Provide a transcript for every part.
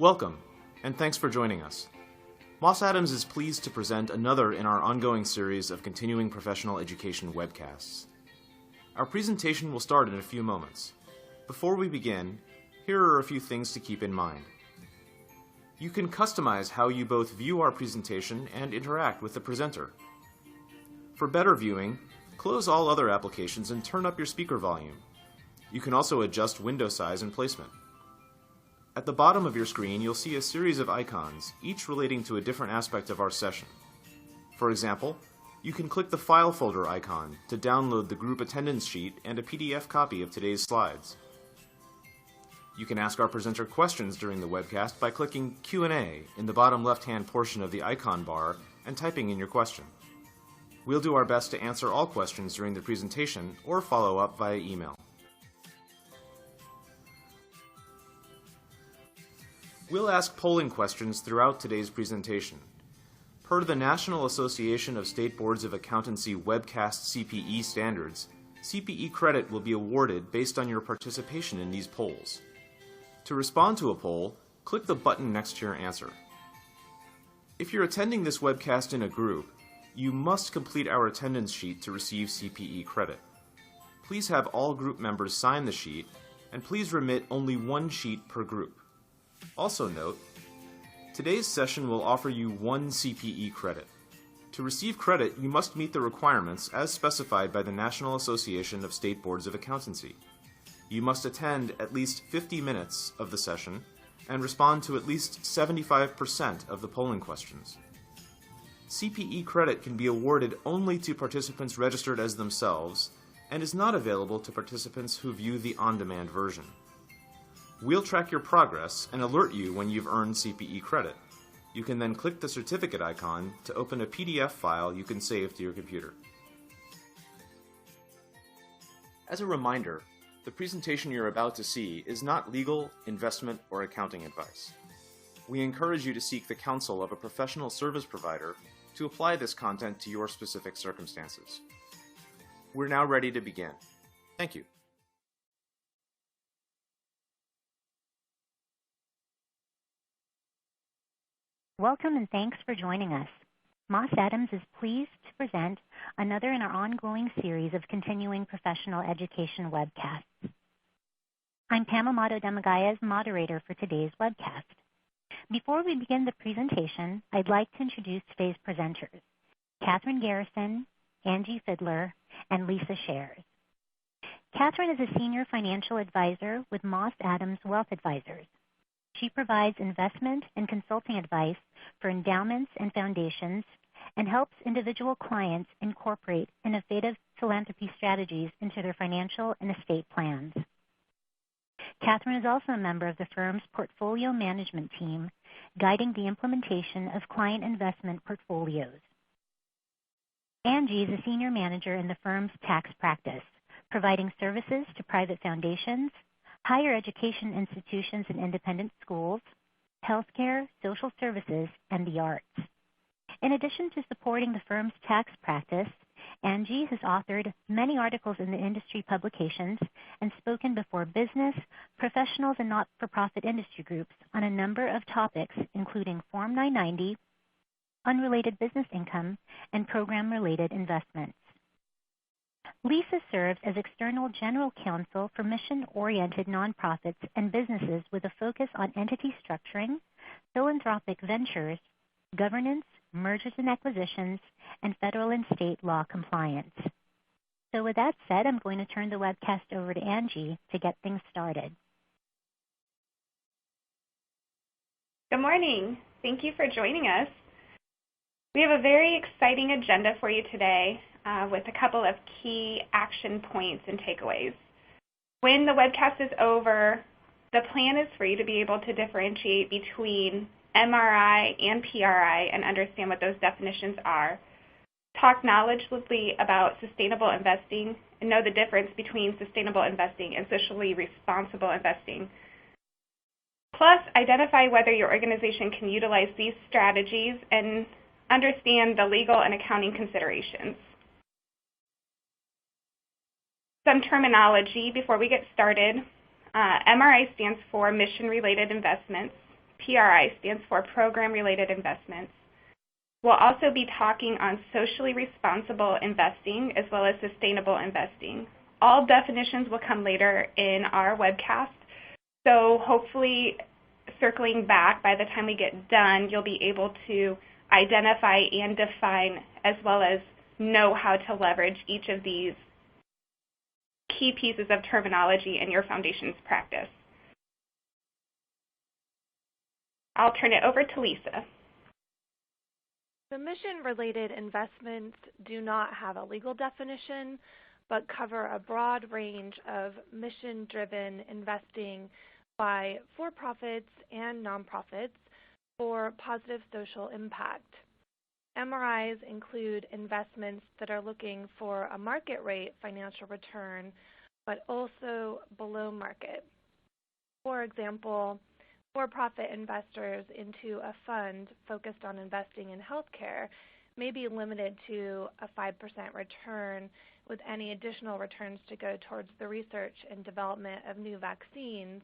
Welcome, and thanks for joining us. Moss Adams is pleased to present another in our ongoing series of continuing professional education webcasts. Our presentation will start in a few moments. Before we begin, here are a few things to keep in mind. You can customize how you both view our presentation and interact with the presenter. For better viewing, close all other applications and turn up your speaker volume. You can also adjust window size and placement. At the bottom of your screen, you'll see a series of icons, each relating to a different aspect of our session. For example, you can click the File folder icon to download the group attendance sheet and a PDF copy of today's slides. You can ask our presenter questions during the webcast by clicking Q&A in the bottom left-hand portion of the icon bar and typing in your question. We'll do our best to answer all questions during the presentation or follow up via email. We'll ask polling questions throughout today's presentation. Per the National Association of State Boards of Accountancy Webcast CPE standards, CPE credit will be awarded based on your participation in these polls. To respond to a poll, click the button next to your answer. If you're attending this webcast in a group, you must complete our attendance sheet to receive CPE credit. Please have all group members sign the sheet, and please remit only one sheet per group. Also note, today's session will offer you one CPE credit. To receive credit, you must meet the requirements as specified by the National Association of State Boards of Accountancy. You must attend at least 50 minutes of the session and respond to at least 75% of the polling questions. CPE credit can be awarded only to participants registered as themselves and is not available to participants who view the on-demand version. We'll track your progress and alert you when you've earned CPE credit. You can then click the certificate icon to open a PDF file you can save to your computer. As a reminder, the presentation you're about to see is not legal, investment, or accounting advice. We encourage you to seek the counsel of a professional service provider to apply this content to your specific circumstances. We're now ready to begin. Thank you. Welcome and thanks for joining us. Moss Adams is pleased to present another in our ongoing series of continuing professional education webcasts. I'm Pam Amato-Demagayas, moderator for today's webcast. Before we begin the presentation, I'd like to introduce today's presenters, Kathryn Garrison, Angie Fidler, and Lisa Schaures. Kathryn is a senior financial advisor with Moss Adams Wealth Advisors. She provides investment and consulting advice for endowments and foundations and helps individual clients incorporate innovative philanthropy strategies into their financial and estate plans. Kathryn is also a member of the firm's portfolio management team, guiding the implementation of client investment portfolios. Angie is a senior manager in the firm's tax practice, providing services to private foundations, higher education institutions and independent schools, healthcare, social services, and the arts. In addition to supporting the firm's tax practice, Angie has authored many articles in the industry publications and spoken before business, professionals, and not-for-profit industry groups on a number of topics, including Form 990, unrelated business income, and program-related investments. Lisa serves as external general counsel for mission-oriented nonprofits and businesses with a focus on entity structuring, philanthropic ventures, governance, mergers and acquisitions, and federal and state law compliance. So with that said, I'm going to turn the webcast over to Angie to get things started. Good morning. Thank you for joining us. We have a very exciting agenda for you today with a couple of key action points and takeaways. When the webcast is over, the plan is for you to be able to differentiate between MRI and PRI and understand what those definitions are, talk knowledgeably about sustainable investing, and know the difference between sustainable investing and socially responsible investing. Plus, identify whether your organization can utilize these strategies and understand the legal and accounting considerations. Some terminology before we get started. MRI stands for Mission-Related Investments. PRI stands for Program-Related Investments. We'll also be talking on socially responsible investing as well as sustainable investing. All definitions will come later in our webcast, so hopefully circling back, by the time we get done, you'll be able to identify and define as well as know how to leverage each of these key pieces of terminology in your foundation's practice. I'll turn it over to Lisa. The mission-related investments do not have a legal definition, but cover a broad range of mission-driven investing by for-profits and nonprofits for positive social impact. MRIs include investments that are looking for a market rate financial return, but also below market. For example, for-profit investors into a fund focused on investing in healthcare may be limited to a 5% return, with any additional returns to go towards the research and development of new vaccines.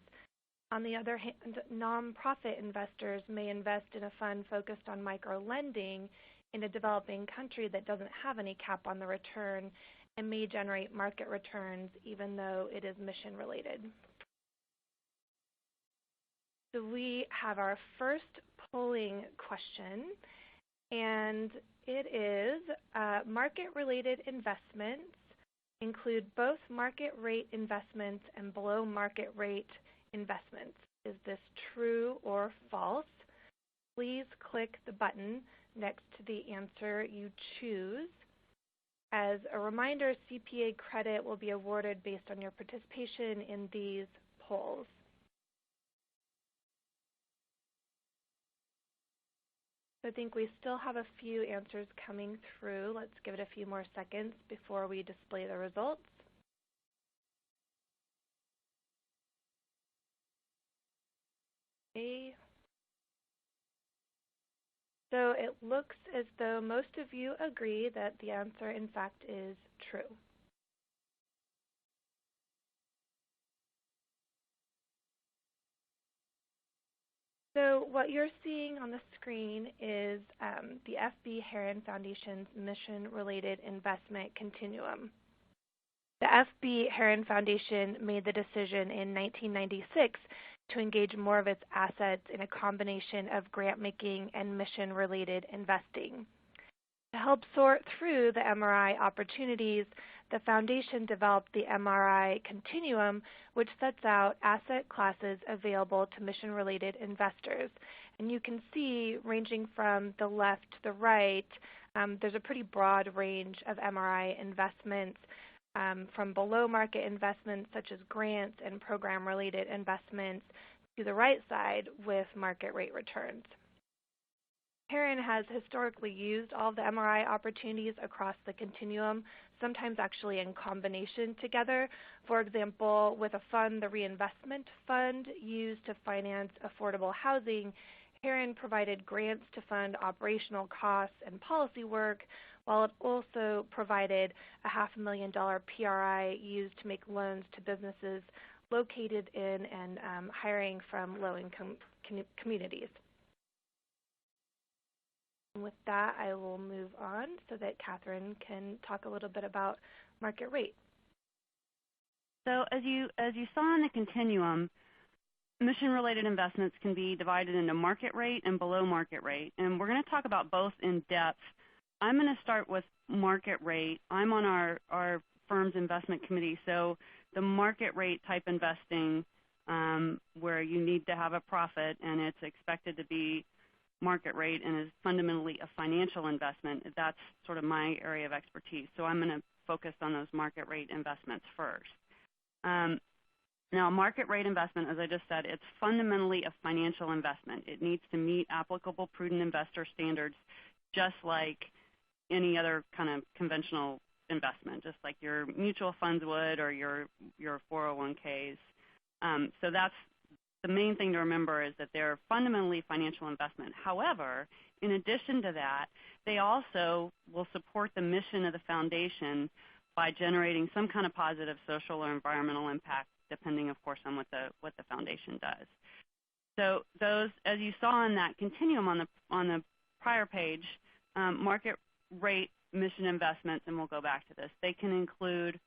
On the other hand, nonprofit investors may invest in a fund focused on micro-lending in a developing country that doesn't have any cap on the return and may generate market returns even though it is mission-related. So we have our first polling question, and it is market-related investments include both market rate investments and below market rate investments. Is this true or false? Please click the button next to the answer you choose. As a reminder, CPA credit will be awarded based on your participation in these polls. I think we still have a few answers coming through. Let's give it a few more seconds before we display the results. Okay. So it looks as though most of you agree that the answer, in fact, is true. So what you're seeing on the screen is the F.B. Heron Foundation's mission-related investment continuum. The F.B. Heron Foundation made the decision in 1996 to engage more of its assets in a combination of grant-making and mission-related investing. To help sort through the MRI opportunities, the Foundation developed the MRI Continuum, which sets out asset classes available to mission-related investors. And you can see, ranging from the left to the right, there's a pretty broad range of MRI investments, from below-market investments such as grants and program-related investments to the right side with market rate returns. Heron has historically used all of the MRI opportunities across the continuum, sometimes actually in combination together. For example, with a fund, the Reinvestment Fund, used to finance affordable housing, Heron provided grants to fund operational costs and policy work, while it also provided a $500,000 PRI used to make loans to businesses located in and hiring from low-income communities. And with that, I will move on so that Kathryn can talk a little bit about market rate. So as you saw in the continuum, mission-related investments can be divided into market rate and below market rate. And we're going to talk about both in depth. I'm going to start with market rate. I'm on our firm's investment committee, so the market rate type investing where you need to have a profit and it's expected to be market rate and is fundamentally a financial investment, that's sort of my area of expertise. So I'm going to focus on those market rate investments first. Now, market rate investment, as I just said, it's fundamentally a financial investment. It needs to meet applicable prudent investor standards just like any other kind of conventional investment, just like your mutual funds would or your 401ks. So that's the main thing to remember, is that they're fundamentally financial investment. However, in addition to that, they also will support the mission of the foundation by generating some kind of positive social or environmental impact, depending, of course, on what the foundation does. So those, as you saw in that continuum on the prior page, market rate mission investments, and we'll go back to this, they can include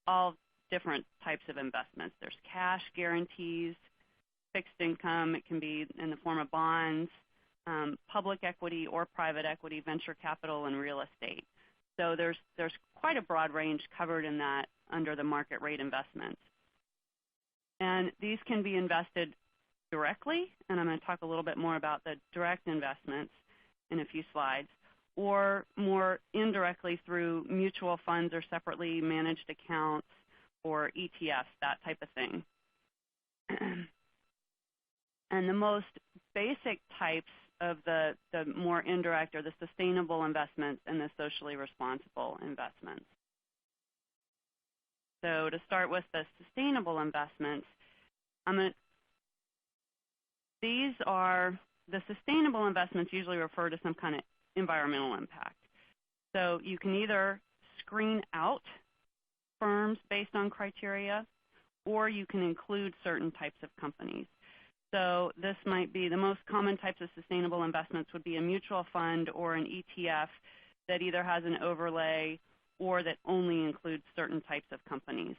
all different types of investments. There's cash guarantees, fixed income. It can be in the form of bonds, public equity or private equity, venture capital, and real estate. So there's quite a broad range covered in that under the market rate investments. And these can be invested directly, and I'm going to talk a little bit more about the direct investments in a few slides, or more indirectly through mutual funds or separately managed accounts or ETFs, that type of thing. And the most basic types of the more indirect are the sustainable investments and the socially responsible investments. So to start with the sustainable investments, these are the sustainable investments usually refer to some kind of environmental impact. So you can either screen out firms based on criteria, or you can include certain types of companies. So this might be the most common types of sustainable investments would be a mutual fund or an ETF that either has an overlay or that only includes certain types of companies.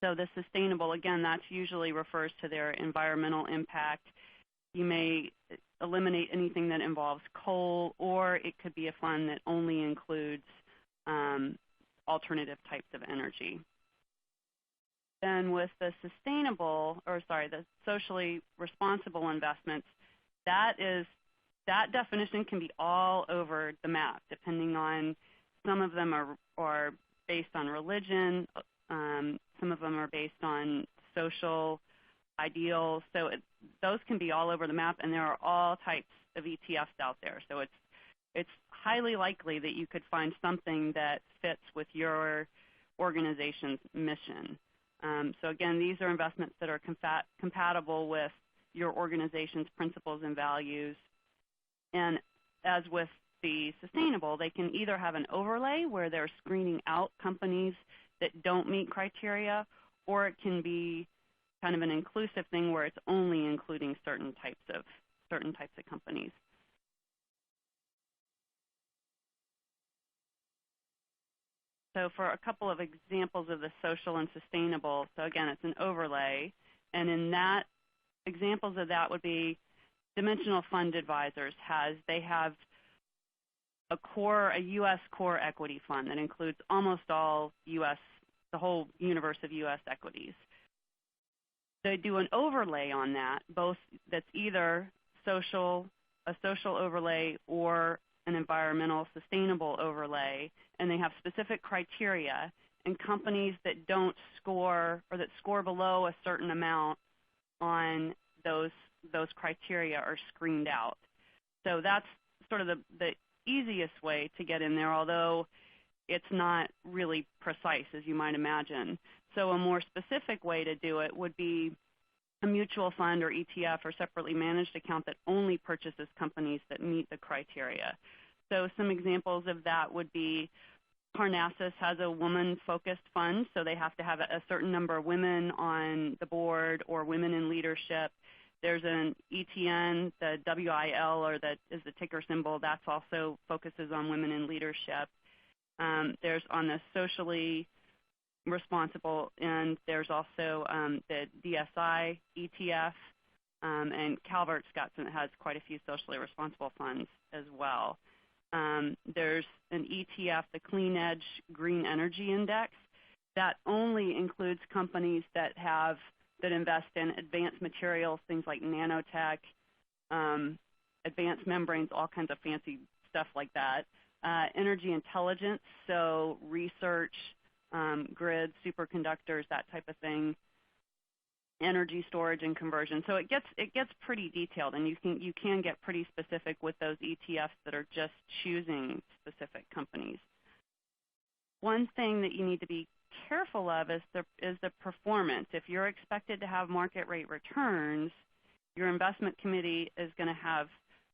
So the sustainable, again, that usually refers to their environmental impact. You may eliminate anything that involves coal, or it could be a fund that only includes alternative types of energy. Then with the the socially responsible investments, that definition can be all over the map, depending on, some of them are based on religion, some of them are based on social ideals. So those can be all over the map, and there are all types of ETFs out there. So it's highly likely that you could find something that fits with your organization's mission. So again, these are investments that are compatible with your organization's principles and values. And as with the sustainable, they can either have an overlay where they're screening out companies that don't meet criteria, or it can be kind of an inclusive thing where it's only including certain types of companies. So for a couple of examples of the social and sustainable, so again, it's an overlay, and in that, examples of that would be Dimensional Fund Advisors they have a U.S. core equity fund that includes almost all the whole universe of U.S. equities. They do an overlay on that, that's either a social overlay or an environmental sustainable overlay, and they have specific criteria, and companies that don't score or that score below a certain amount on those criteria are screened out. So that's sort of the easiest way to get in there, although it's not really precise, as you might imagine. So a more specific way to do it would be a mutual fund or ETF or separately managed account that only purchases companies that meet the criteria. So some examples of that would be Parnassus has a woman-focused fund, so they have to have a certain number of women on the board or women in leadership. There's an ETN, the WIL, or that is the ticker symbol, that's also focuses on women in leadership. There's on the socially responsible, and there's also the DSI ETF, and Calvert-Scott has quite a few socially responsible funds as well. There's an ETF, the Clean Edge Green Energy Index, that only includes companies that invest in advanced materials, things like nanotech, advanced membranes, all kinds of fancy stuff like that. Energy intelligence, so research, grids, superconductors, that type of thing. Energy storage and conversion. So it gets pretty detailed, and you can get pretty specific with those ETFs that are just choosing specific companies. One thing that you need to be careful of is the performance. If you're expected to have market rate returns, your investment committee is going to have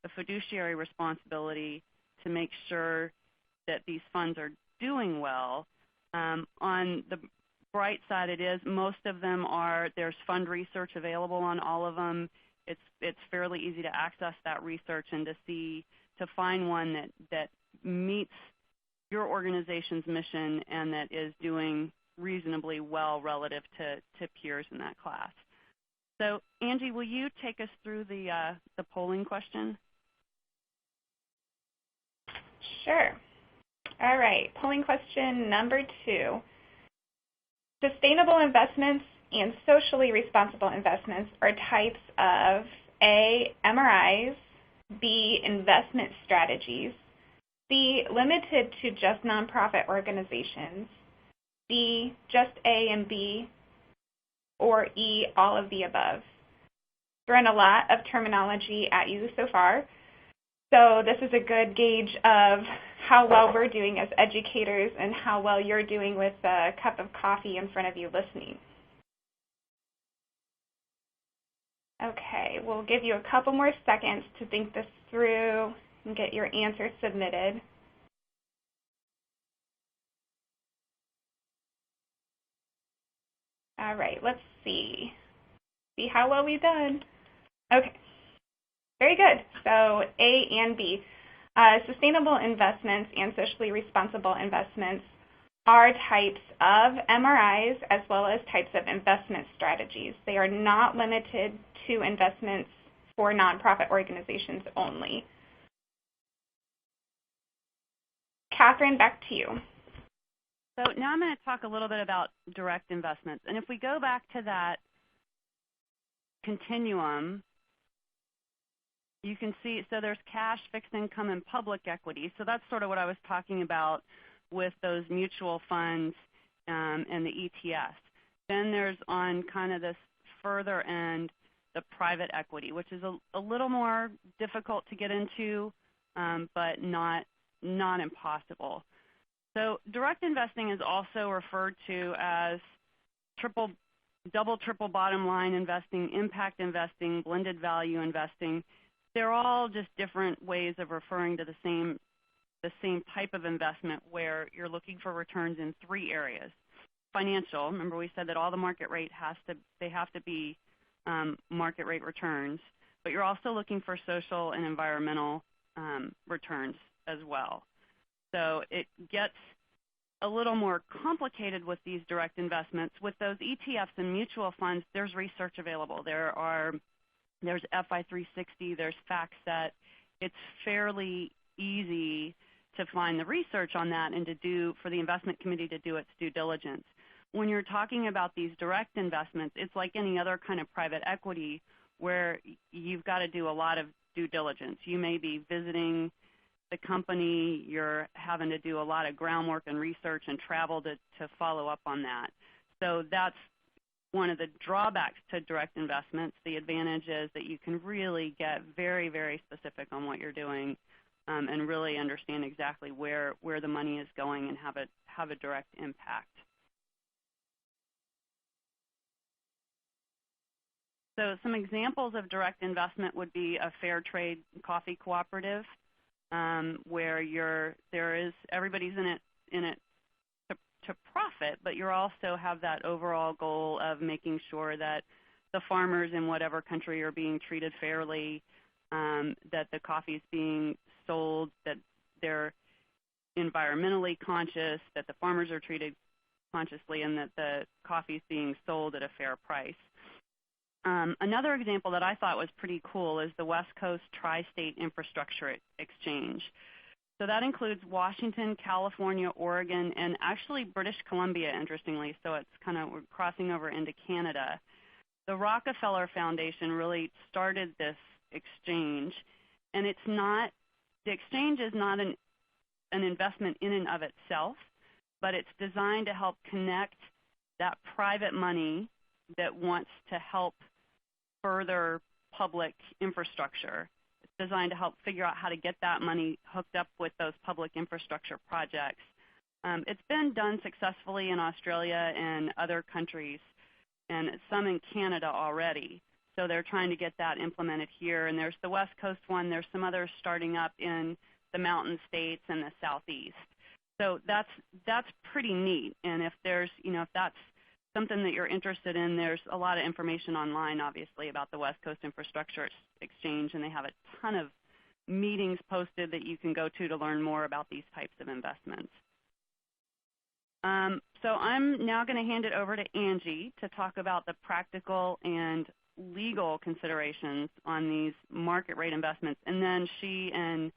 a fiduciary responsibility to make sure that these funds are doing well. On the bright side, most of them there's fund research available on all of them. it's fairly easy to access that research and to find one that meets your organization's mission and that is doing reasonably well relative to peers in that class. So Angie, will you take us through the polling question? Sure. All right, polling question number 2. Sustainable investments and socially responsible investments are types of A, MRIs, B, investment strategies, C, limited to just nonprofit organizations, D, just A and B, or E, all of the above. Thrown a lot of terminology at you so far, so this is a good gauge of how well we're doing as educators and how well you're doing with a cup of coffee in front of you listening. Okay, we'll give you a couple more seconds to think this through and get your answers submitted. All right, let's see how well we've done. Okay, very good. So A and B. Sustainable investments and socially responsible investments are types of MRIs as well as types of investment strategies. They are not limited to investments for nonprofit organizations only. Kathryn, back to you. So now I'm going to talk a little bit about direct investments. And if we go back to that continuum, you can see, so there's cash, fixed income, and public equity. So that's sort of what I was talking about with those mutual funds and the ETFs. Then there's on kind of this further end, the private equity, which is a little more difficult to get into, but not impossible. So direct investing is also referred to as double, triple bottom line investing, impact investing, blended value investing. They're all just different ways of referring to the same type of investment where you're looking for returns in 3 areas. Financial, remember we said that all the market rate have to be market rate returns, but you're also looking for social and environmental returns as well. So it gets a little more complicated with these direct investments. With those ETFs and mutual funds, there's research available. There's FI360, there's FactSet. It's fairly easy to find the research on that and for the investment committee to do its due diligence. When you're talking about these direct investments, it's like any other kind of private equity where you've got to do a lot of due diligence. You may be visiting the company, you're having to do a lot of groundwork and research and travel to follow up on that. So that's one of the drawbacks to direct investments. The advantage is that you can really get very, very specific on what you're doing and really understand exactly where the money is going and have a direct impact. So some examples of direct investment would be a fair trade coffee cooperative, where everybody's in it to profit, but you also have that overall goal of making sure that the farmers in whatever country are being treated fairly, that the coffee is being sold, that they're environmentally conscious, that the farmers are treated consciously, and that the coffee is being sold at a fair price. Another example that I thought was pretty cool is the West Coast Tri-State Infrastructure Exchange. So that includes Washington, California, Oregon, and actually British Columbia, interestingly. So it's we're crossing over into Canada. The Rockefeller Foundation really started this exchange, and the exchange is not an investment in and of itself, but it's designed to help connect that private money that wants to help further public infrastructure. It's designed to help figure out how to get that money hooked up with those public infrastructure projects. It's been done successfully in Australia and other countries, and some in Canada already. So they're trying to get that implemented here. And there's the West Coast one. There's some others starting up in the mountain states and the Southeast. So that's pretty neat. And if that's something that you're interested in, there's a lot of information online, obviously, about the West Coast Infrastructure Exchange, and they have a ton of meetings posted that you can go to learn more about these types of investments. So I'm now going to hand it over to Angie to talk about the practical and legal considerations on these market rate investments, and then she and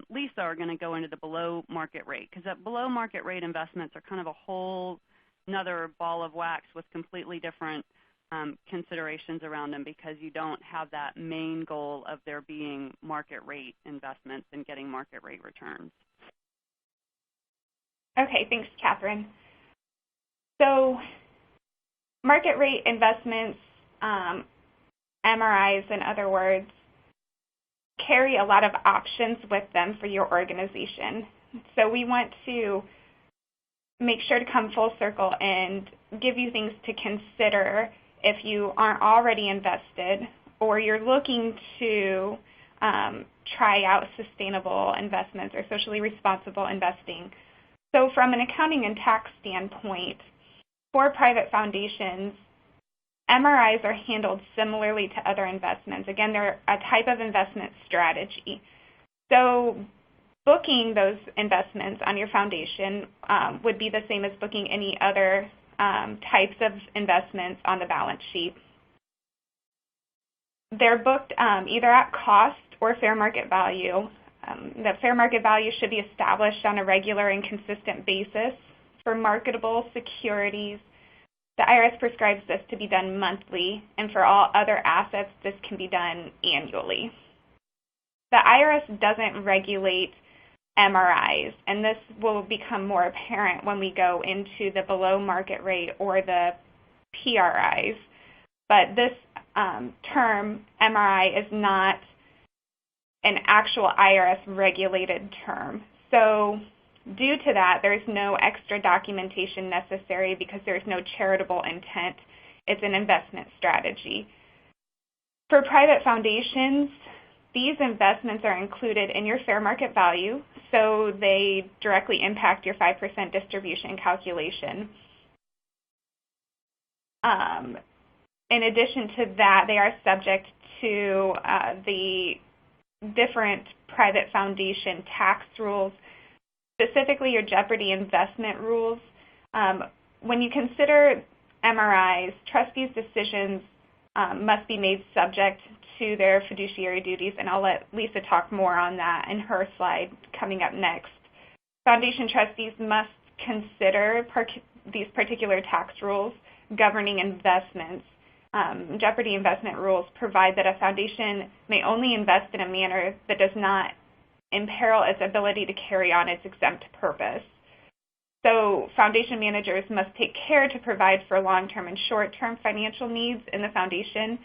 Lisa are going to go into the below market rate, because that below market rate investments are kind of a whole another ball of wax with completely different considerations around them, because you don't have that main goal of there being market rate investments and getting market rate returns. Okay, thanks, Kathryn. So market rate investments, MRIs in other words, carry a lot of options with them for your organization. So we want to make sure to come full circle and give you things to consider if you aren't already invested or you're looking to try out sustainable investments or socially responsible investing. So from an accounting and tax standpoint, for private foundations, MRIs are handled similarly to other investments. Again, they're a type of investment strategy. So booking those investments on your foundation would be the same as booking any other types of investments on the balance sheet. They're booked either at cost or fair market value. The fair market value should be established on a regular and consistent basis. For marketable securities, the IRS prescribes this to be done monthly, and for all other assets, this can be done annually. The IRS doesn't regulate MRIs, and this will become more apparent when we go into the below market rate or the PRIs. But this term, MRI, is not an actual IRS regulated term. So due to that, there's no extra documentation necessary because there's no charitable intent. It's an investment strategy. For private foundations, these investments are included in your fair market value, so they directly impact your 5% distribution calculation. In addition to that, they are subject to the different private foundation tax rules, specifically your Jeopardy investment rules. When you consider MRIs, trustees' decisions must be made subject to their fiduciary duties, and I'll let Lisa talk more on that in her slide coming up next. Foundation trustees must consider these particular tax rules governing investments. Jeopardy investment rules provide that a foundation may only invest in a manner that does not imperil its ability to carry on its exempt purpose. So foundation managers must take care to provide for long-term and short-term financial needs in the foundation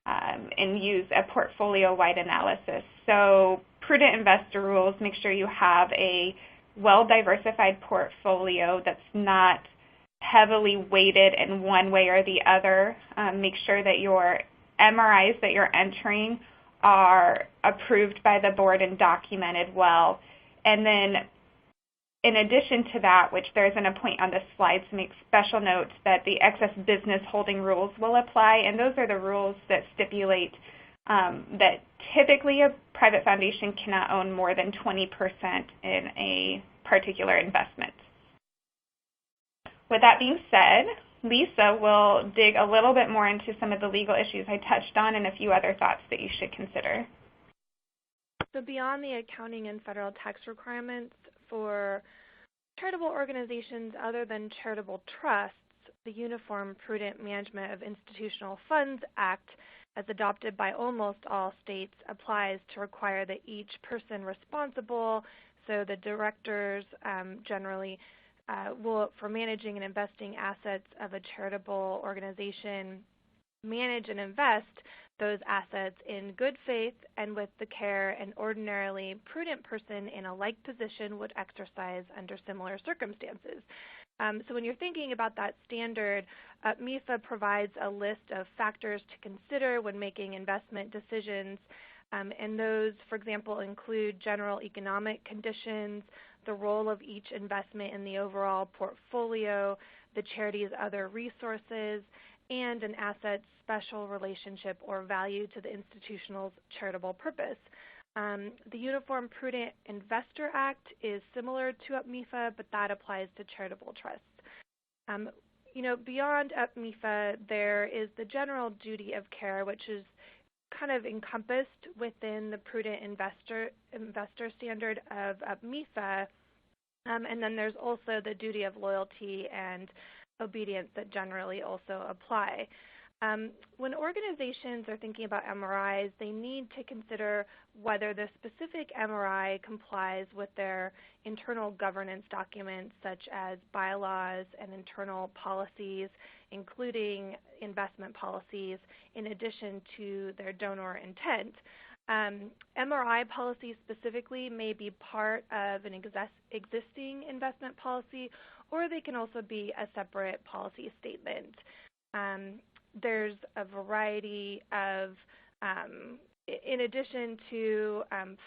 and use a portfolio-wide analysis. So prudent investor rules make sure you have a well-diversified portfolio that's not heavily weighted in one way or the other. Make sure that your MRIs that you're entering are approved by the board and documented well. And then in addition to that, which there's a point on this slide to make special note that the excess business holding rules will apply, and those are the rules that stipulate that typically a private foundation cannot own more than 20% in a particular investment. With that being said, Lisa will dig a little bit more into some of the legal issues I touched on and a few other thoughts that you should consider. So beyond the accounting and federal tax requirements for charitable organizations other than charitable trusts, the Uniform Prudent Management of Institutional Funds Act, as adopted by almost all states, applies to require that each person responsible, so the directors generally, will, for managing and investing assets of a charitable organization, manage and invest those assets in good faith and with the care an ordinarily prudent person in a like position would exercise under similar circumstances. So when you're thinking about that standard, MIFA provides a list of factors to consider when making investment decisions, and those, for example, include general economic conditions, the role of each investment in the overall portfolio, the charity's other resources, and an asset's special relationship or value to the institutional's charitable purpose. The Uniform Prudent Investor Act is similar to UPMIFA, but that applies to charitable trusts. Beyond UPMIFA, there is the general duty of care, which is kind of encompassed within the prudent investor standard of UPMIFA, and then there's also the duty of loyalty and obedience that generally also apply. When organizations are thinking about MRIs, they need to consider whether the specific MRI complies with their internal governance documents, such as bylaws and internal policies, including investment policies, in addition to their donor intent. MRI policies specifically may be part of an existing investment policy, or they can also be a separate policy statement. There's a variety of, in addition to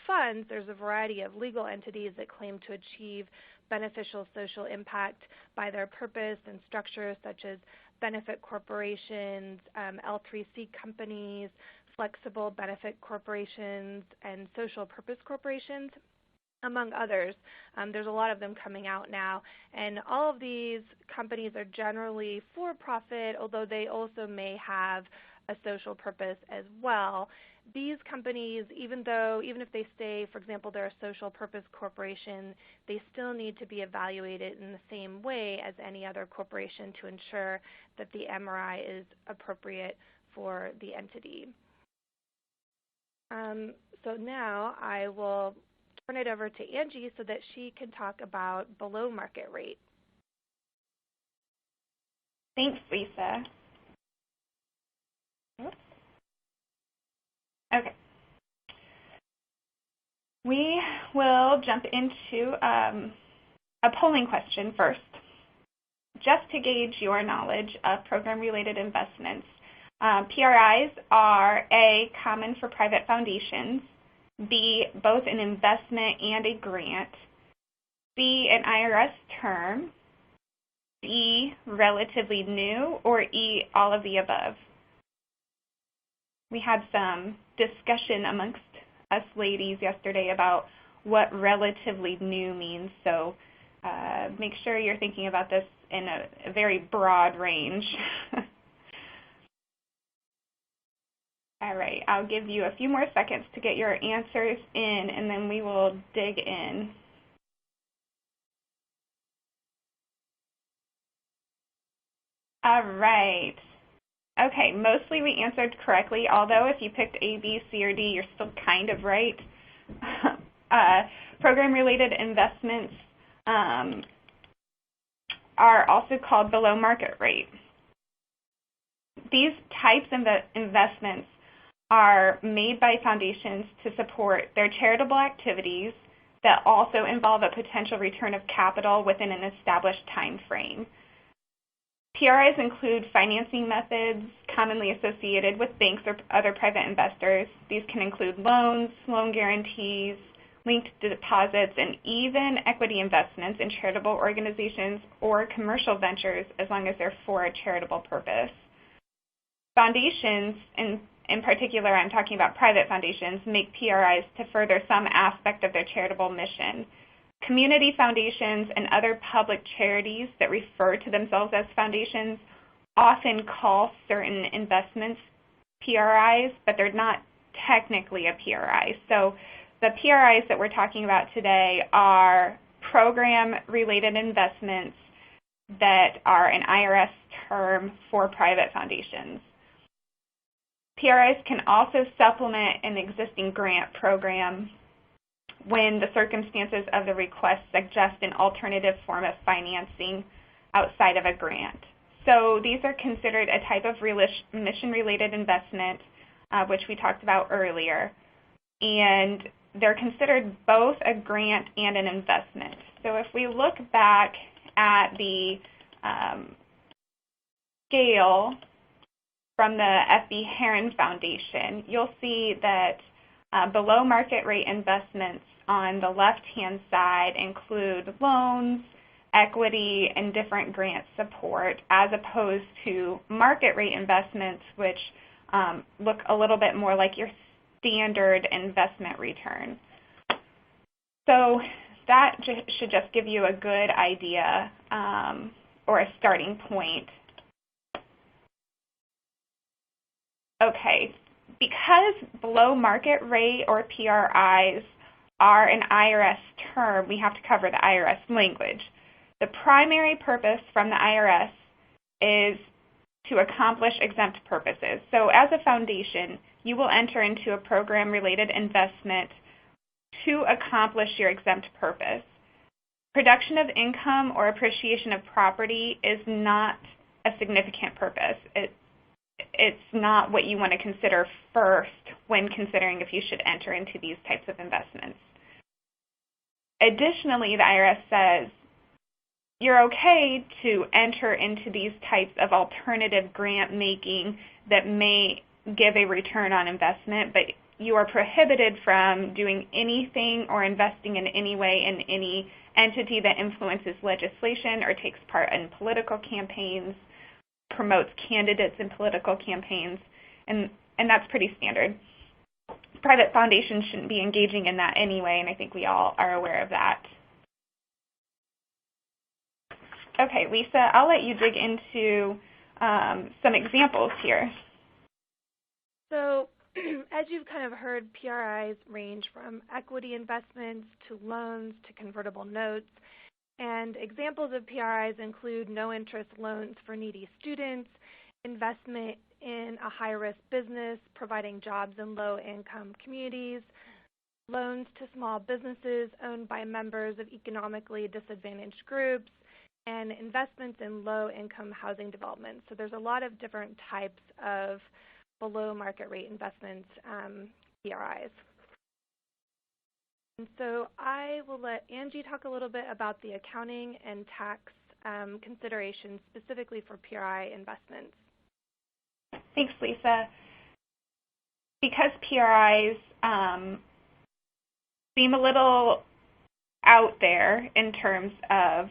funds, there's a variety of legal entities that claim to achieve beneficial social impact by their purpose and structure, such as benefit corporations, L3C companies, flexible benefit corporations, and social purpose corporations, among others. There's a lot of them coming out now, and all of these companies are generally for-profit, although they also may have a social purpose as well. These companies, even if they say, for example, they're a social purpose corporation, they still need to be evaluated in the same way as any other corporation to ensure that the MRI is appropriate for the entity. So now I will turn it over to Angie so that she can talk about below market rate. Thanks, Lisa. Okay. We will jump into a polling question first. Just to gauge your knowledge of program-related investments, PRIs are A, common for private foundations, B, both an investment and a grant, C, an IRS term, D, relatively new, or E, all of the above. We had some discussion amongst us ladies yesterday about what relatively new means, so make sure you're thinking about this in a very broad range. All right, I'll give you a few more seconds to get your answers in, and then we will dig in. All right. Okay, mostly we answered correctly, although if you picked A, B, C, or D, you're still kind of right. Program-related investments are also called below market rate. These types of investments are made by foundations to support their charitable activities that also involve a potential return of capital within an established time frame. PRIs include financing methods commonly associated with banks or other private investors. These can include loans, loan guarantees, linked deposits, and even equity investments in charitable organizations or commercial ventures as long as they're for a charitable purpose. Foundations, in particular I'm talking about private foundations, make PRIs to further some aspect of their charitable mission. Community foundations and other public charities that refer to themselves as foundations often call certain investments PRIs, but they're not technically a PRI. So the PRIs that we're talking about today are program-related investments that are an IRS term for private foundations. PRIs can also supplement an existing grant program when the circumstances of the request suggest an alternative form of financing outside of a grant. So these are considered a type of mission-related investment, which we talked about earlier, and they're considered both a grant and an investment. So if we look back at the scale from the F.B. Herron Foundation, you'll see that below market rate investments on the left-hand side include loans, equity and different grant support, as opposed to market rate investments, which look a little bit more like your standard investment return. So that should just give you a good idea or a starting point. Okay, because below market rate or PRIs are an IRS term, we have to cover the IRS language. The primary purpose from the IRS is to accomplish exempt purposes. So as a foundation, you will enter into a program-related investment to accomplish your exempt purpose. Production of income or appreciation of property is not a significant purpose. It's not what you want to consider first when considering if you should enter into these types of investments. Additionally, the IRS says you're okay to enter into these types of alternative grant making that may give a return on investment, but you are prohibited from doing anything or investing in any way in any entity that influences legislation or takes part in political campaigns, promotes candidates in political campaigns, and that's pretty standard. Private foundations shouldn't be engaging in that anyway, and I think we all are aware of that. Okay, Lisa, I'll let you dig into some examples here. So as you've kind of heard, PRIs range from equity investments to loans to convertible notes. And examples of PRIs include no-interest loans for needy students, investment in a high-risk business, providing jobs in low-income communities, loans to small businesses owned by members of economically disadvantaged groups, and investments in low-income housing development. So there's a lot of different types of below-market rate investments, PRIs. And so I will let Angie talk a little bit about the accounting and tax considerations specifically for PRI investments. Thanks, Lisa. Because PRIs seem a little out there in terms of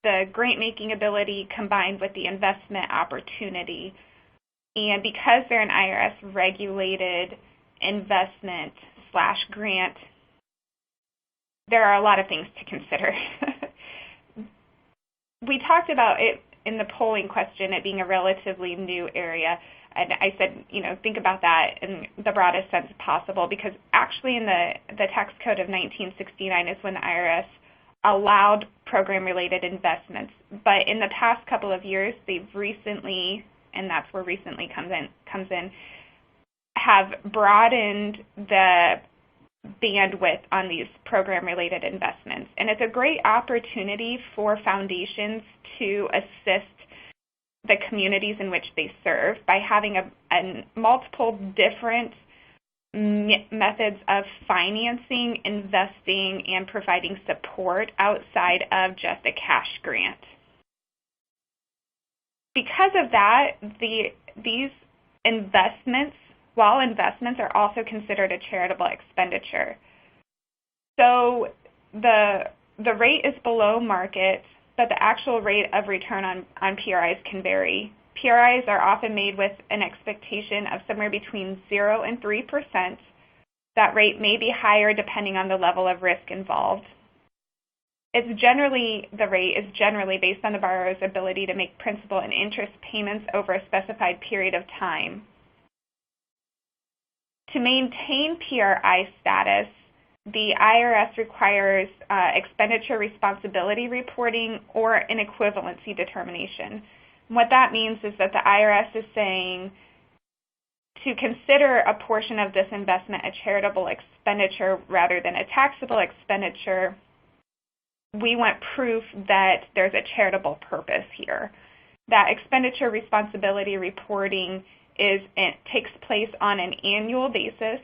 the grant-making ability combined with the investment opportunity, and because they're an IRS-regulated investment / grant, there are a lot of things to consider. We talked about it in the polling question, it being a relatively new area, and I said, think about that in the broadest sense possible, because actually in the tax code of 1969 is when the IRS allowed program-related investments, but in the past couple of years, they've recently, and that's where recently comes in, have broadened the bandwidth on these program-related investments. And it's a great opportunity for foundations to assist the communities in which they serve by having a multiple different methods of financing, investing, and providing support outside of just a cash grant. Because of that, these investments, while investments, are also considered a charitable expenditure. So the rate is below market, but the actual rate of return on PRIs can vary. PRIs are often made with an expectation of somewhere between 0 and 3%. That rate may be higher depending on the level of risk involved. The rate is generally based on the borrower's ability to make principal and interest payments over a specified period of time. To maintain PRI status, the IRS requires expenditure responsibility reporting or an equivalency determination. What that means is that the IRS is saying to consider a portion of this investment a charitable expenditure rather than a taxable expenditure, we want proof that there's a charitable purpose here. That expenditure responsibility reporting takes place on an annual basis.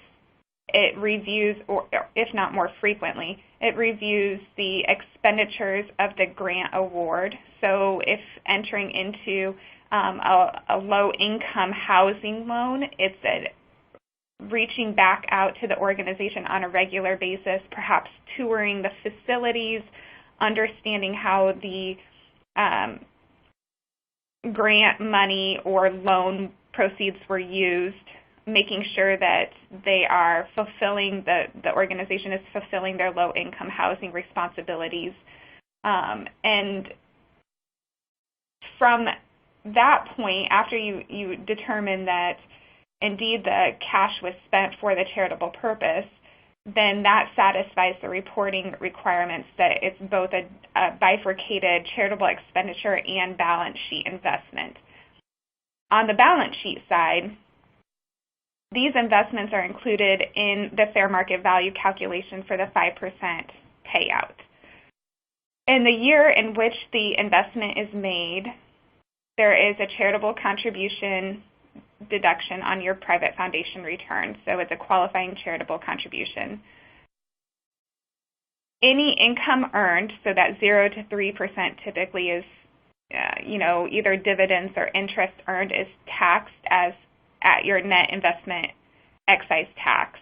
It reviews, or if not more frequently, it reviews the expenditures of the grant award. So if entering into a low-income housing loan, it's reaching back out to the organization on a regular basis, perhaps touring the facilities, understanding how the grant money or loan proceeds were used, making sure that they are fulfilling, the organization is fulfilling their low-income housing responsibilities. And from that point, after you determine that indeed the cash was spent for the charitable purpose, then that satisfies the reporting requirements that it's both a bifurcated charitable expenditure and balance sheet investment. On the balance sheet side, these investments are included in the fair market value calculation for the 5% payout. In the year in which the investment is made, there is a charitable contribution deduction on your private foundation return, so it's a qualifying charitable contribution. Any income earned, so that 0 to 3% typically is, either dividends or interest earned, is taxed as at your net investment excise tax.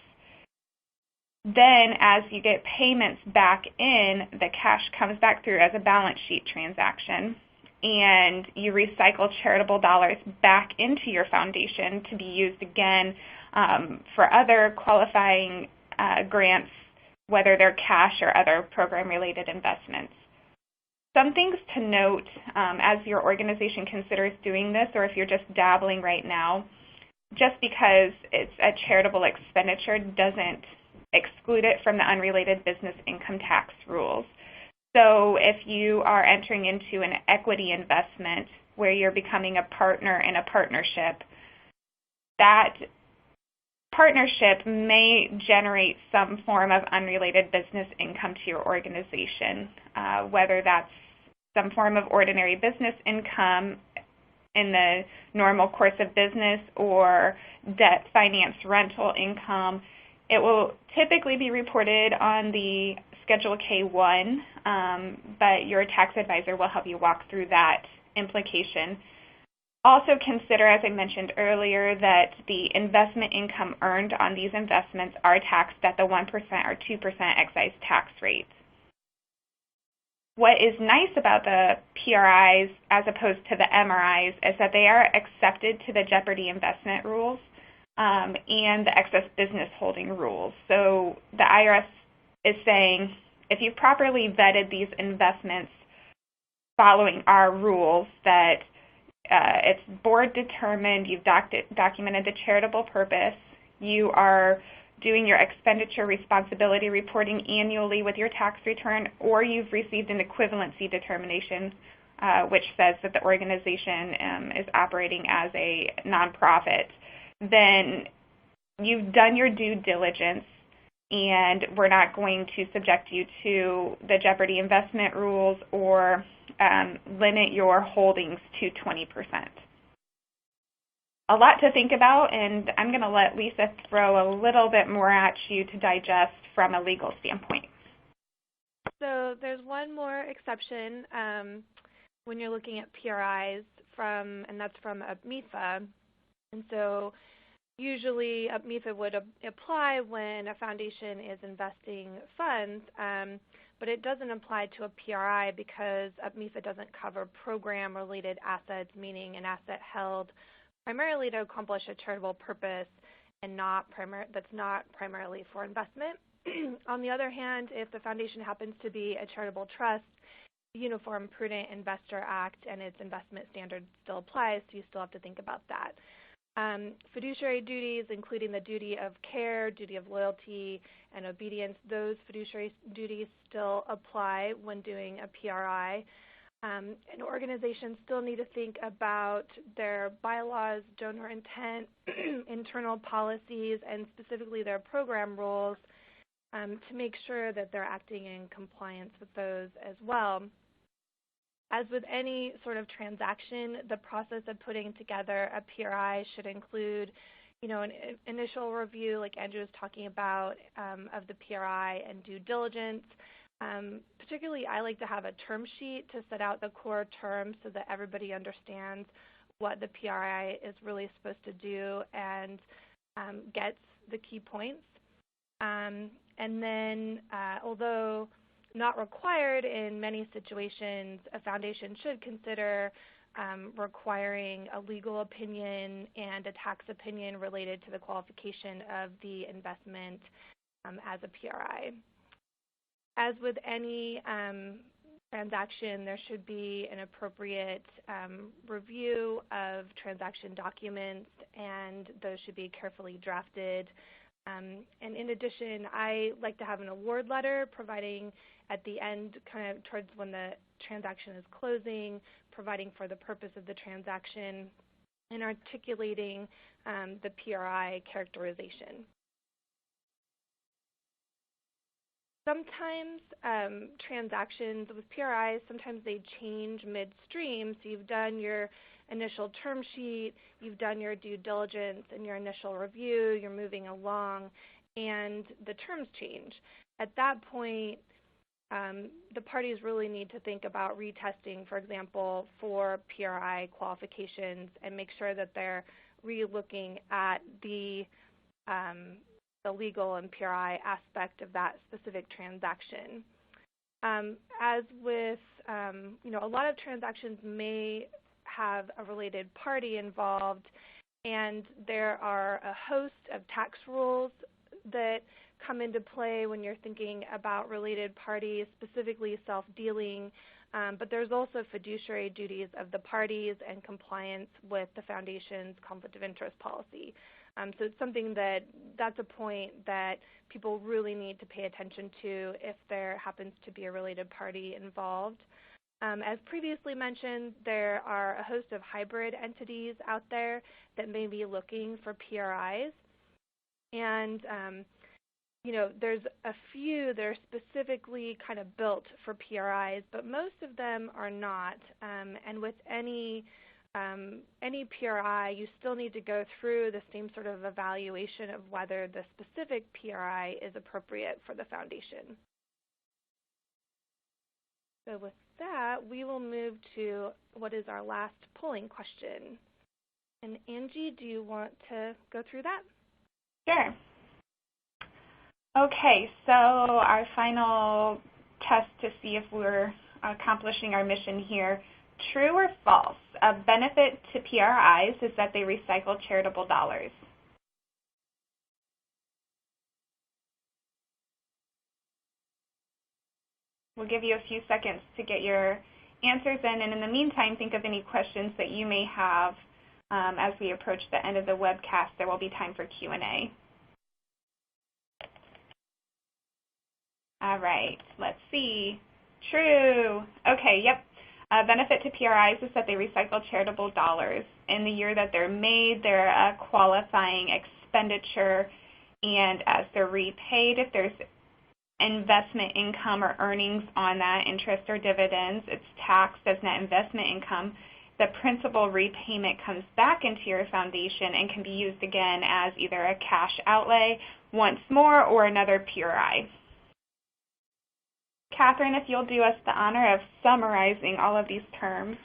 Then as you get payments back in, the cash comes back through as a balance sheet transaction, and you recycle charitable dollars back into your foundation to be used again for other qualifying grants, whether they're cash or other program-related investments. Some things to note as your organization considers doing this, or if you're just dabbling right now, just because it's a charitable expenditure doesn't exclude it from the unrelated business income tax rules. So if you are entering into an equity investment where you're becoming a partner in a partnership, that partnership may generate some form of unrelated business income to your organization, whether that's some form of ordinary business income in the normal course of business or debt finance rental income. It will typically be reported on the Schedule K-1, but your tax advisor will help you walk through that implication. Also consider, as I mentioned earlier, that the investment income earned on these investments are taxed at the 1% or 2% excise tax rates. What is nice about the PRIs as opposed to the MRIs is that they are accepted to the Jeopardy investment rules and the excess business holding rules. So the IRS is saying, if you've properly vetted these investments following our rules, that it's board determined, you've documented the charitable purpose, you are doing your expenditure responsibility reporting annually with your tax return, or you've received an equivalency determination which says that the organization is operating as a nonprofit, then you've done your due diligence, and we're not going to subject you to the Jeopardy investment rules or limit your holdings to 20%. A lot to think about, and I'm going to let Lisa throw a little bit more at you to digest from a legal standpoint. So there's one more exception when you're looking at PRIs, and that's from UPMIFA. And so usually UPMIFA would apply when a foundation is investing funds, but it doesn't apply to a PRI because UPMIFA doesn't cover program-related assets, meaning an asset held primarily to accomplish a charitable purpose and that's not primarily for investment. On the other hand, if the foundation happens to be a charitable trust, the Uniform Prudent Investor Act and its investment standard still applies, so you still have to think about that. Fiduciary duties, including the duty of care, duty of loyalty, and obedience, those fiduciary duties still apply when doing a PRI. And organizations still need to think about their bylaws, donor intent, internal policies, and specifically their program rules to make sure that they're acting in compliance with those as well. As with any sort of transaction, the process of putting together a PRI should include, an initial review, like Andrew was talking about, of the PRI and due diligence. Particularly, I like to have a term sheet to set out the core terms so that everybody understands what the PRI is really supposed to do and gets the key points. And then, although not required in many situations, a foundation should consider requiring a legal opinion and a tax opinion related to the qualification of the investment as a PRI. As with any transaction, there should be an appropriate review of transaction documents, and those should be carefully drafted. And in addition, I like to have an award letter providing at the end, kind of towards when the transaction is closing, providing for the purpose of the transaction and articulating the PRI characterization. Sometimes transactions with PRIs, sometimes they change midstream. So you've done your initial term sheet, you've done your due diligence and your initial review, you're moving along, and the terms change. At that point, the parties really need to think about retesting, for example, for PRI qualifications and make sure that they're re-looking at the legal and PRI aspect of that specific transaction. As with, a lot of transactions may have a related party involved, and there are a host of tax rules that come into play when you're thinking about related parties, specifically self-dealing, but there's also fiduciary duties of the parties and compliance with the foundation's conflict of interest policy. So it's something that's a point that people really need to pay attention to if there happens to be a related party involved. As previously mentioned, there are a host of hybrid entities out there that may be looking for PRIs. And, there's a few that are specifically kind of built for PRIs, but most of them are not. And with any PRI, you still need to go through the same sort of evaluation of whether the specific PRI is appropriate for the foundation. So with that, we will move to what is our last polling question. And Angie, do you want to go through that? Sure. Okay, so our final test to see if we're accomplishing our mission here. True or false? A benefit to PRIs is that they recycle charitable dollars. We'll give you a few seconds to get your answers in, and in the meantime, think of any questions that you may have as we approach the end of the webcast. There will be time for Q&A. All right, let's see. True. Okay, yep. A benefit to PRIs is that they recycle charitable dollars. In the year that they're made, they're a qualifying expenditure, and as they're repaid, if there's investment income or earnings on that, interest or dividends, it's taxed as net investment income. The principal repayment comes back into your foundation and can be used again as either a cash outlay once more or another PRI. Kathryn, if you'll do us the honor of summarizing all of these terms.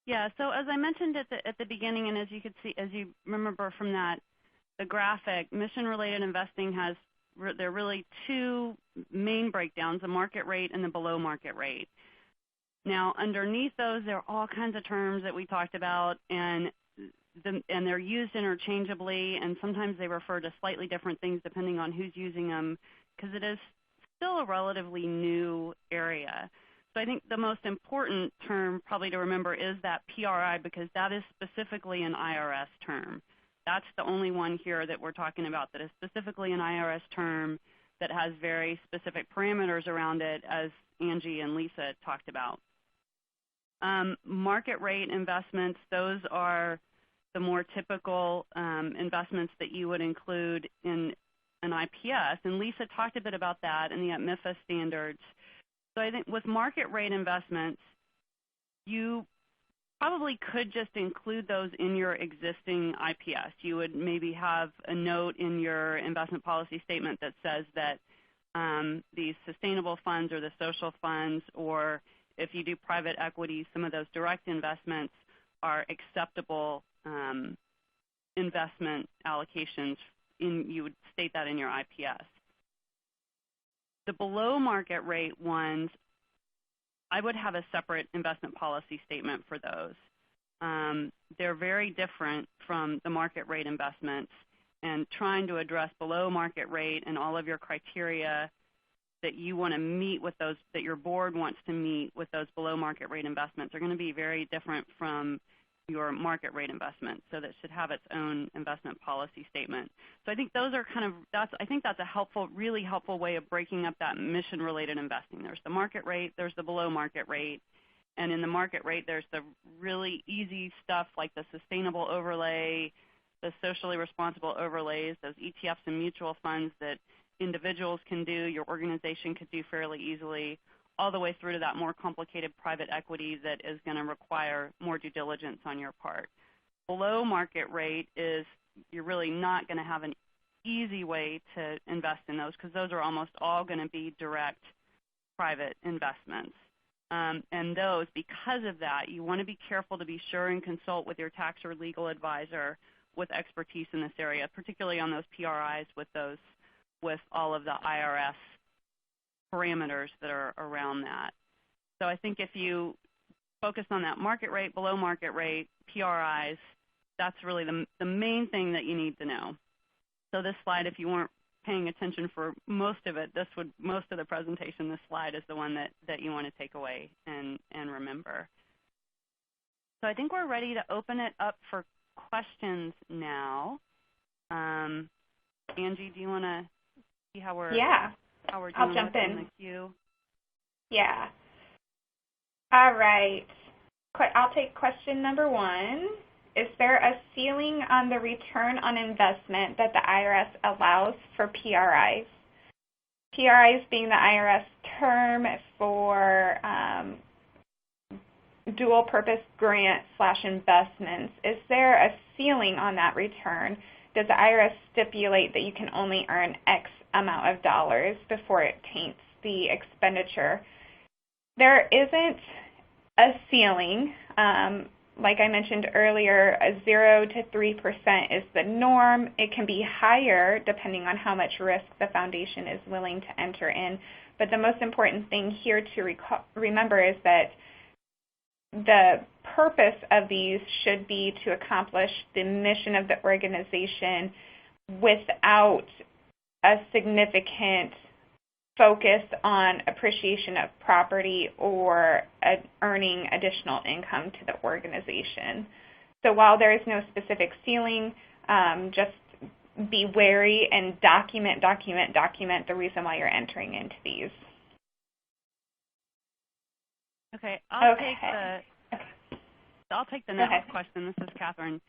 Yeah, so as I mentioned at the beginning, and as you could see, as you remember from the graphic, mission-related investing there are really two main breakdowns, the market rate and the below market rate. Now, underneath those, there are all kinds of terms that we talked about, and they're used interchangeably, and sometimes they refer to slightly different things depending on who's using them, because it is still a relatively new area. So I think the most important term probably to remember is that PRI, because that is specifically an IRS term. That's the only one here that we're talking about that is specifically an IRS term that has very specific parameters around it, as Angie and Lisa talked about. Market rate investments, those are the more typical investments that you would include in an IPS, and Lisa talked a bit about that in the MIFA standards. So I think with market rate investments, you probably could just include those in your existing IPS. You would maybe have a note in your investment policy statement that says that these sustainable funds or the social funds, or if you do private equity, some of those direct investments are acceptable investment allocations. You would state that in your IPS. The below market rate ones, I would have a separate investment policy statement for those. They're very different from the market rate investments, and trying to address below market rate and all of your criteria that you want to meet with those, that your board wants to meet with those below market rate investments, are going to be very different from your market rate investment. So that should have its own investment policy statement. So I think those are kind of, I think that's a helpful, really helpful way of breaking up that mission related investing. There's the market rate, there's the below market rate. And in the market rate, there's the really easy stuff like the sustainable overlay, the socially responsible overlays, those ETFs and mutual funds that individuals can do, your organization could do fairly easily, all the way through to that more complicated private equity that is going to require more due diligence on your part. Below market rate is you're really not going to have an easy way to invest in those because those are almost all going to be direct private investments. And those, because of that, you want to be careful to be sure and consult with your tax or legal advisor with expertise in this area, particularly on those PRIs with all of the IRS parameters that are around that. So I think if you focus on that market rate, below market rate, PRIs, that's really the main thing that you need to know. So this slide, if you weren't paying attention for most of it, most of the presentation, this slide is the one that you want to take away and remember. So I think we're ready to open it up for questions now. Angie, do you want to see how we're doing? I'll jump in the queue? Yeah. All right. I'll take question number 1. Is there a ceiling on the return on investment that the IRS allows for PRIs? PRIs being the IRS term for dual purpose grant/investments. Is there a ceiling on that return? Does the IRS stipulate that you can only earn X amount of dollars before it taints the expenditure? There isn't a ceiling. Like I mentioned earlier, 0 to 3% is the norm. It can be higher depending on how much risk the foundation is willing to enter in. But the most important thing here to remember is that the purpose of these should be to accomplish the mission of the organization without a significant focus on appreciation of property or earning additional income to the organization. So while there is no specific ceiling, just be wary and document the reason why you're entering into these. Okay, I'll take the next question. This is Kathryn.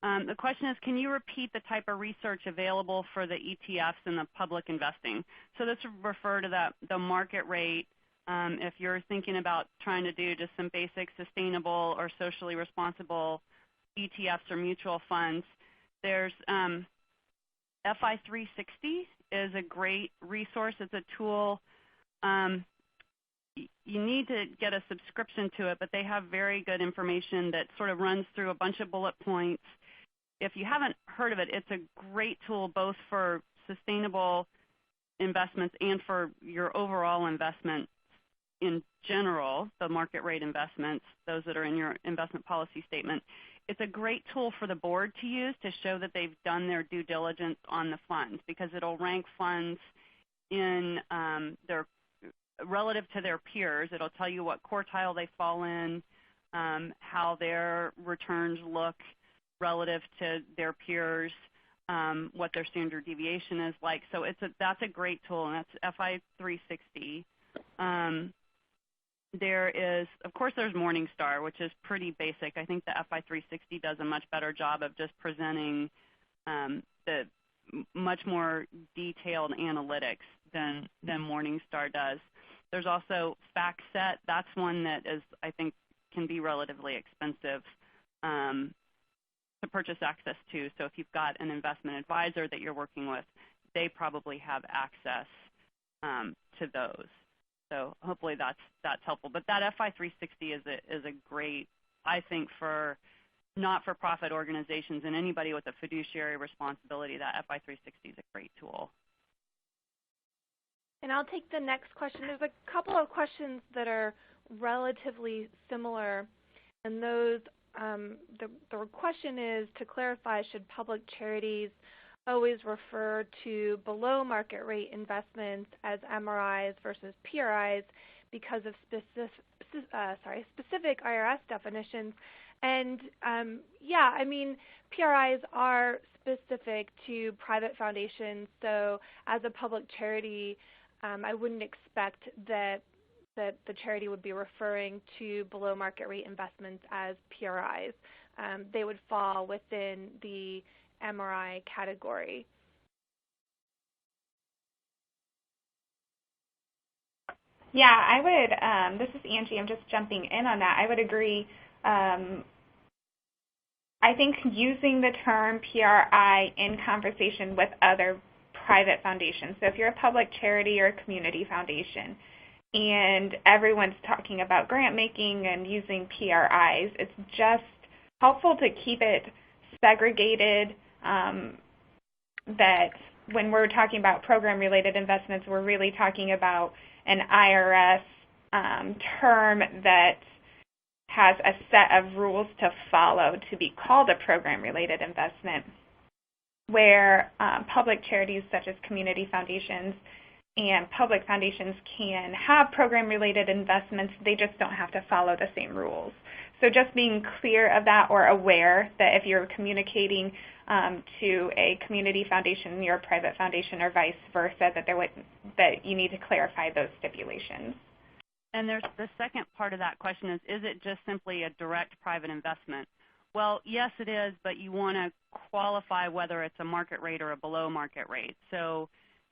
The question is, can you repeat the type of research available for the ETFs and the public investing? So this would refer to the market rate. If you're thinking about trying to do just some basic sustainable or socially responsible ETFs or mutual funds, there's FI 360 is a great resource. It's a tool. You need to get a subscription to it, but they have very good information that sort of runs through a bunch of bullet points. If you haven't heard of it, it's a great tool both for sustainable investments and for your overall investment in general, the market rate investments, those that are in your investment policy statement. It's a great tool for the board to use to show that they've done their due diligence on the funds, because it'll rank funds in their relative to their peers. It'll tell you what quartile they fall in, how their returns look relative to their peers, what their standard deviation is like. So that's a great tool, and that's FI 360. There is, of course, there's Morningstar, which is pretty basic. I think the FI 360 does a much better job of just presenting the much more detailed analytics than Morningstar does. There's also FactSet. That's one that is, I think, can be relatively expensive to purchase access to. So if you've got an investment advisor that you're working with, they probably have access to those. So hopefully that's helpful. But that FI 360 is a great, I think, for not-for-profit organizations and anybody with a fiduciary responsibility. That FI 360 is a great tool. And I'll take the next question. There's a couple of questions that are relatively similar, and those the question is to clarify, should public charities always refer to below market rate investments as MRIs versus PRIs because of specific IRS definitions? And yeah, I mean, PRIs are specific to private foundations, so as a public charity, I wouldn't expect that the charity would be referring to below market rate investments as PRIs. They would fall within the MRI category. Yeah, I would, this is Angie, I'm just jumping in on that. I would agree. I think using the term PRI in conversation with other private foundations, so if you're a public charity or a community foundation, and everyone's talking about grant making and using PRIs, it's just helpful to keep it segregated, that when we're talking about program-related investments, we're really talking about an IRS term that has a set of rules to follow to be called a program-related investment, where public charities such as community foundations and public foundations can have program-related investments. They just don't have to follow the same rules. So just being clear of that, or aware that if you're communicating to a community foundation, you're a private foundation, or vice versa, that you need to clarify those stipulations. And there's the second part of that question is it just simply a direct private investment? Well, yes, it is, but you want to qualify whether it's a market rate or a below market rate. So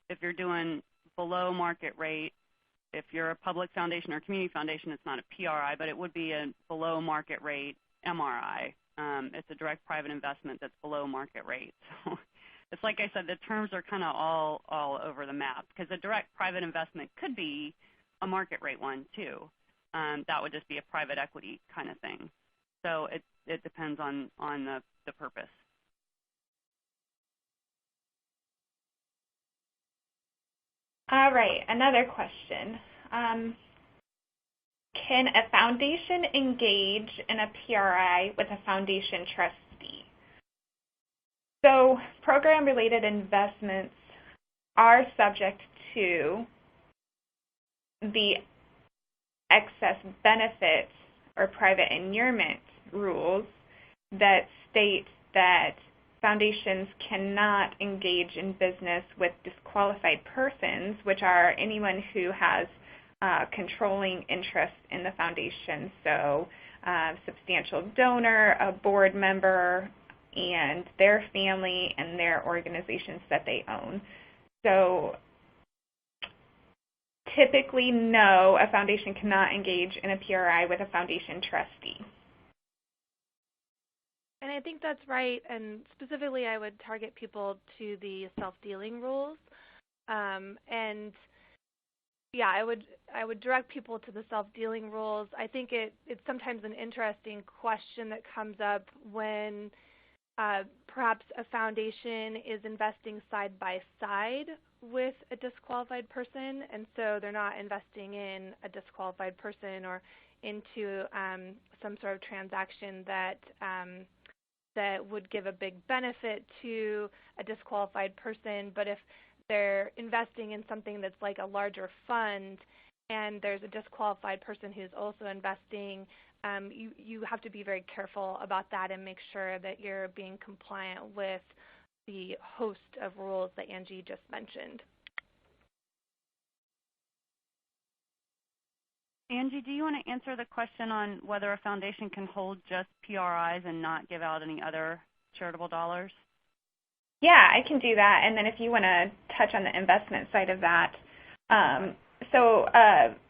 if you're doing below market rate, if you're a public foundation or community foundation, it's not a PRI, but it would be a below market rate MRI. It's a direct private investment that's below market rate. So it's like I said, the terms are kind of all over the map, because a direct private investment could be a market rate one too. That would just be a private equity kind of thing. So it depends on the purpose. All right, another question. Can a foundation engage in a PRI with a foundation trustee? So program-related investments are subject to the excess benefits or private inurement rules that state that foundations cannot engage in business with disqualified persons, which are anyone who has controlling interest in the foundation, so substantial donor, a board member, and their family and their organizations that they own. So typically, no, a foundation cannot engage in a PRI with a foundation trustee. And I think that's right, and specifically I would target people to the self-dealing rules. And yeah, I would direct people to the self-dealing rules. I think it's sometimes an interesting question that comes up when perhaps a foundation is investing side by side with a disqualified person, and so they're not investing in a disqualified person or into some sort of transaction that would give a big benefit to a disqualified person. But if they're investing in something that's like a larger fund and there's a disqualified person who's also investing, you have to be very careful about that and make sure that you're being compliant with the host of rules that Angie just mentioned. Angie, do you want to answer the question on whether a foundation can hold just PRIs and not give out any other charitable dollars? Yeah, I can do that. And then if you want to touch on the investment side of that. So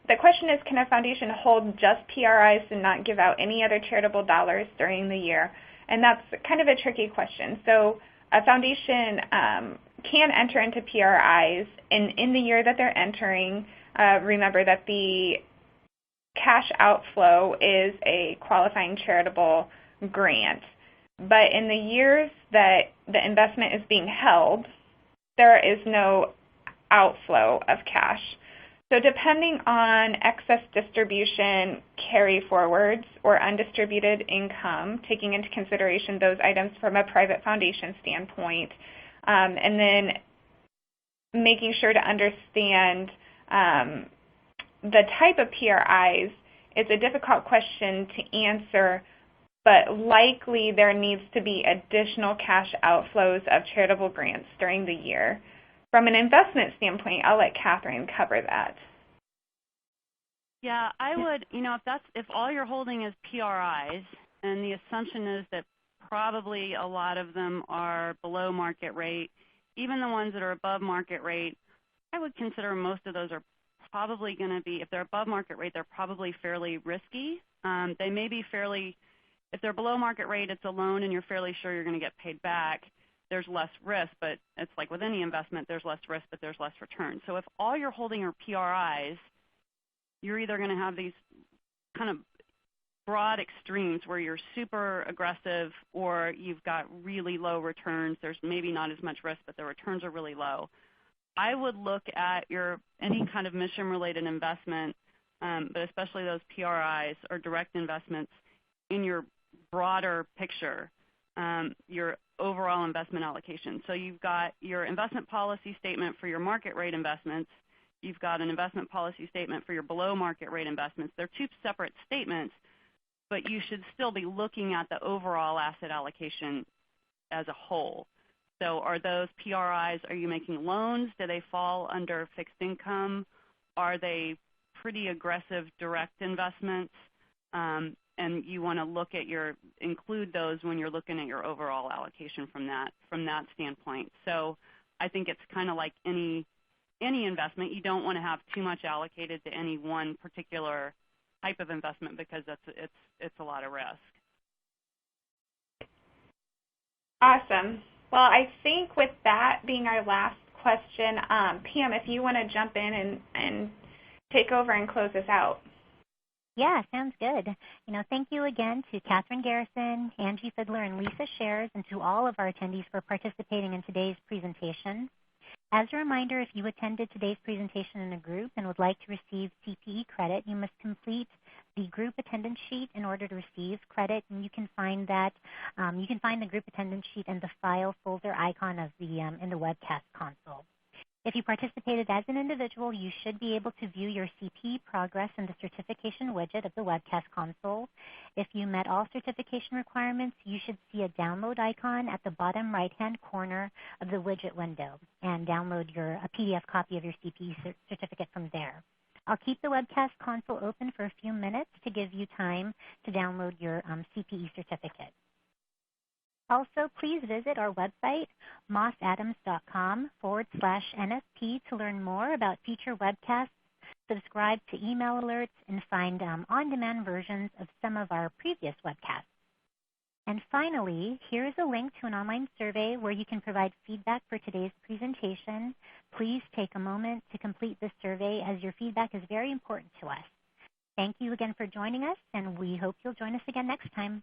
the question is, can a foundation hold just PRIs and not give out any other charitable dollars during the year? And that's kind of a tricky question. So a foundation can enter into PRIs, and in the year that they're entering, remember that the cash outflow is a qualifying charitable grant. But in the years that the investment is being held, there is no outflow of cash. So depending on excess distribution carry forwards or undistributed income, taking into consideration those items from a private foundation standpoint, and then making sure to understand the type of PRIs is a difficult question to answer, but likely there needs to be additional cash outflows of charitable grants during the year. From an investment standpoint, I'll let Kathryn cover that. Yeah, I would, if all you're holding is PRIs, and the assumption is that probably a lot of them are below market rate, even the ones that are above market rate, I would consider most of those are probably going to be, if they're above market rate, they're probably fairly risky. They may be fairly, if they're below market rate, it's a loan and you're fairly sure you're going to get paid back. There's less risk, but it's like with any investment, there's less risk, but there's less return. So if all you're holding are PRIs, you're either going to have these kind of broad extremes where you're super aggressive or you've got really low returns. There's maybe not as much risk, but the returns are really low. I would look at any kind of mission-related investment, but especially those PRIs or direct investments in your broader picture, your overall investment allocation. So you've got your investment policy statement for your market rate investments. You've got an investment policy statement for your below market rate investments. They're two separate statements, but you should still be looking at the overall asset allocation as a whole. So are those PRIs, are you making loans? Do they fall under fixed income? Are they pretty aggressive direct investments? And you want to include those when you're looking at your overall allocation from that standpoint. So I think it's kind of like any investment. You don't want to have too much allocated to any one particular type of investment because it's a lot of risk. Awesome. Well, I think with that being our last question, Pam, if you want to jump in and take over and close us out. Yeah, sounds good. Thank you again to Kathryn Garrison, Angie Fidler, and Lisa Schaures, and to all of our attendees for participating in today's presentation. As a reminder, if you attended today's presentation in a group and would like to receive CPE credit, you must complete the group attendance sheet in order to receive credit, and you can find that the group attendance sheet in the file folder icon of in the webcast console. If you participated as an individual, you should be able to view your CPE progress in the certification widget of the webcast console. If you met all certification requirements, you should see a download icon at the bottom right-hand corner of the widget window and download a PDF copy of your CPE certificate from there. I'll keep the webcast console open for a few minutes to give you time to download your CPE certificate. Also, please visit our website, mossadams.com/NFP, to learn more about future webcasts, subscribe to email alerts, and find on-demand versions of some of our previous webcasts. And finally, here is a link to an online survey where you can provide feedback for today's presentation. Please take a moment to complete this survey as your feedback is very important to us. Thank you again for joining us, and we hope you'll join us again next time.